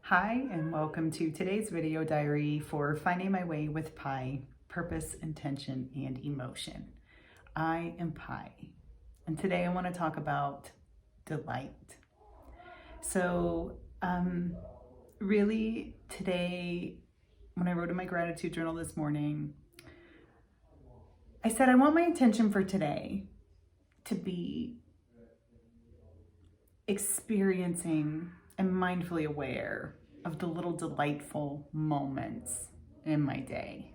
Hi, and welcome to today's video diary for Finding My Way with Pi, Purpose, Intention, and Emotion. I am Pi, and today I want to talk about delight. So, really today, when I wrote in my gratitude journal this morning, I said I want my intention for today to be experiencing and mindfully aware of the little delightful moments in my day.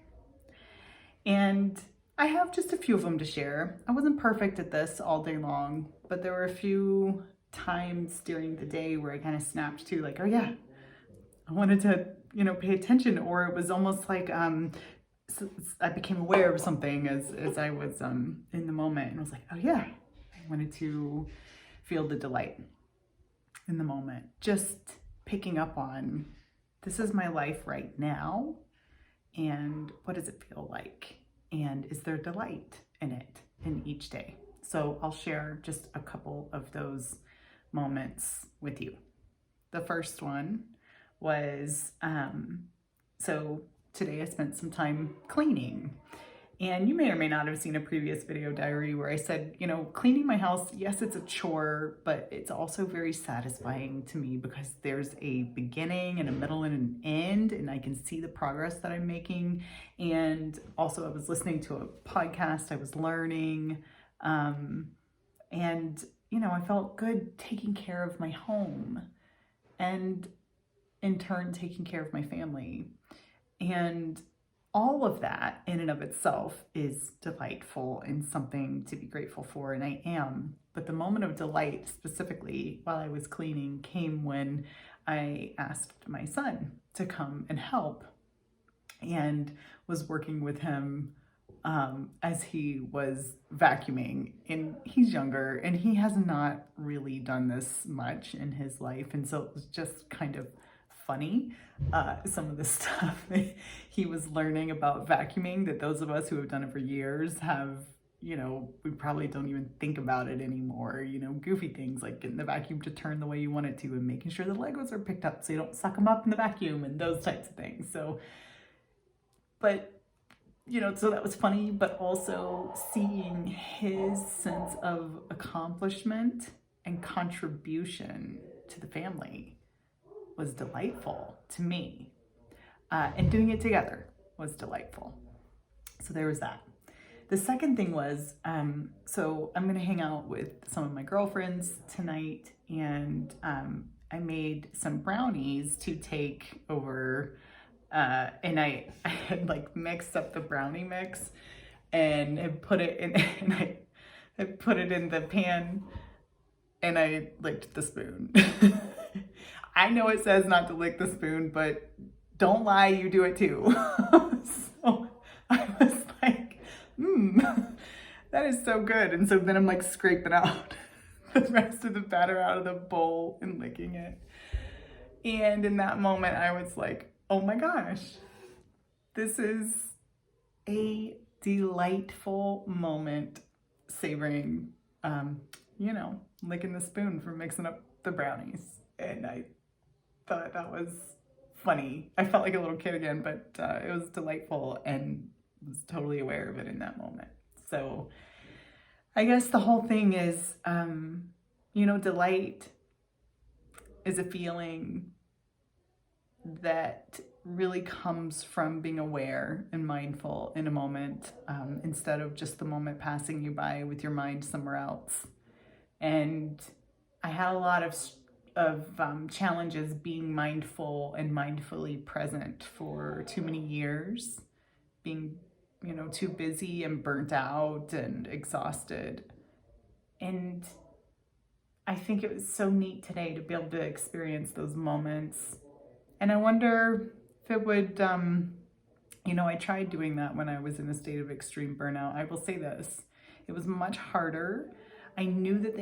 And I have just a few of them to share. I wasn't perfect at this all day long, but there were a few times during the day where I kind of snapped to like, oh yeah, I wanted to, pay attention, or it was almost like I became aware of something as I was in the moment, and I was like, oh yeah, I wanted to feel the delight in the moment, just picking up on this is my life right now, and what does it feel like, and is there delight in it in each day? So I'll share just a couple of those moments with you. The first one was so today I spent some time cleaning. And you may or may not have seen a previous video diary where I said, cleaning my house, yes, it's a chore, but it's also very satisfying to me because there's a beginning and a middle and an end, and I can see the progress that I'm making. And also I was listening to a podcast, I was learning, and, I felt good taking care of my home and in turn taking care of my family. And all of that in and of itself is delightful and something to be grateful for, and I am. But the moment of delight, specifically while I was cleaning, came when I asked my son to come and help and was working with him as he was vacuuming. And he's younger and he has not really done this much in his life, and so it was just kind of funny, some of the stuff that he was learning about vacuuming that those of us who have done it for years have, we probably don't even think about it anymore. Goofy things like getting the vacuum to turn the way you want it to and making sure the Legos are picked up so you don't suck them up in the vacuum and those types of things. So that was funny, but also seeing his sense of accomplishment and contribution to the family was delightful to me. And doing it together was delightful. So there was that. The second thing was, so I'm going to hang out with some of my girlfriends tonight, and I made some brownies to take over, and I had like mixed up the brownie mix and had put it in, and I put it in the pan, and I licked the spoon. I know it says not to lick the spoon, but don't lie, you do it too. So I was like, that is so good. And so then I'm like scraping out the rest of the batter out of the bowl and licking it. And in that moment, I was like, oh my gosh, this is a delightful moment, savoring, licking the spoon for mixing up the brownies. And I thought that was funny. I felt like a little kid again, but it was delightful and was totally aware of it in that moment. So I guess the whole thing is, delight is a feeling that really comes from being aware and mindful in a moment, instead of just the moment passing you by with your mind somewhere else. And I had a lot of challenges being mindful and mindfully present for too many years, being, too busy and burnt out and exhausted. And I think it was so neat today to be able to experience those moments. And I wonder if it would, I tried doing that when I was in a state of extreme burnout. I will say this, it was much harder. I knew that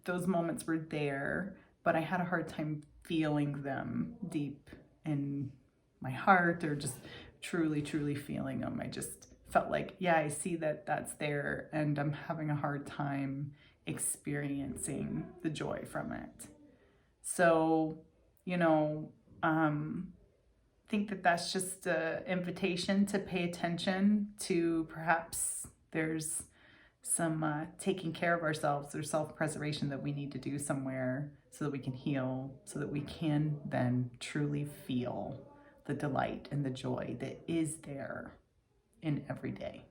those moments were there, but I had a hard time feeling them deep in my heart, or just truly, truly feeling them. I just felt like, yeah, I see that that's there, and I'm having a hard time experiencing the joy from it. So, think that that's just an invitation to pay attention to perhaps there's some taking care of ourselves or self-preservation that we need to do somewhere so that we can heal, so that we can then truly feel the delight and the joy that is there in every day.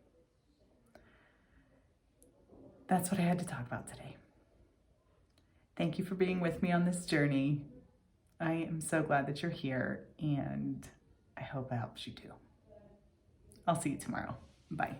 That's what I had to talk about today. Thank you for being with me on this journey. I am so glad that you're here, and I hope it helps you too. I'll see you tomorrow. Bye.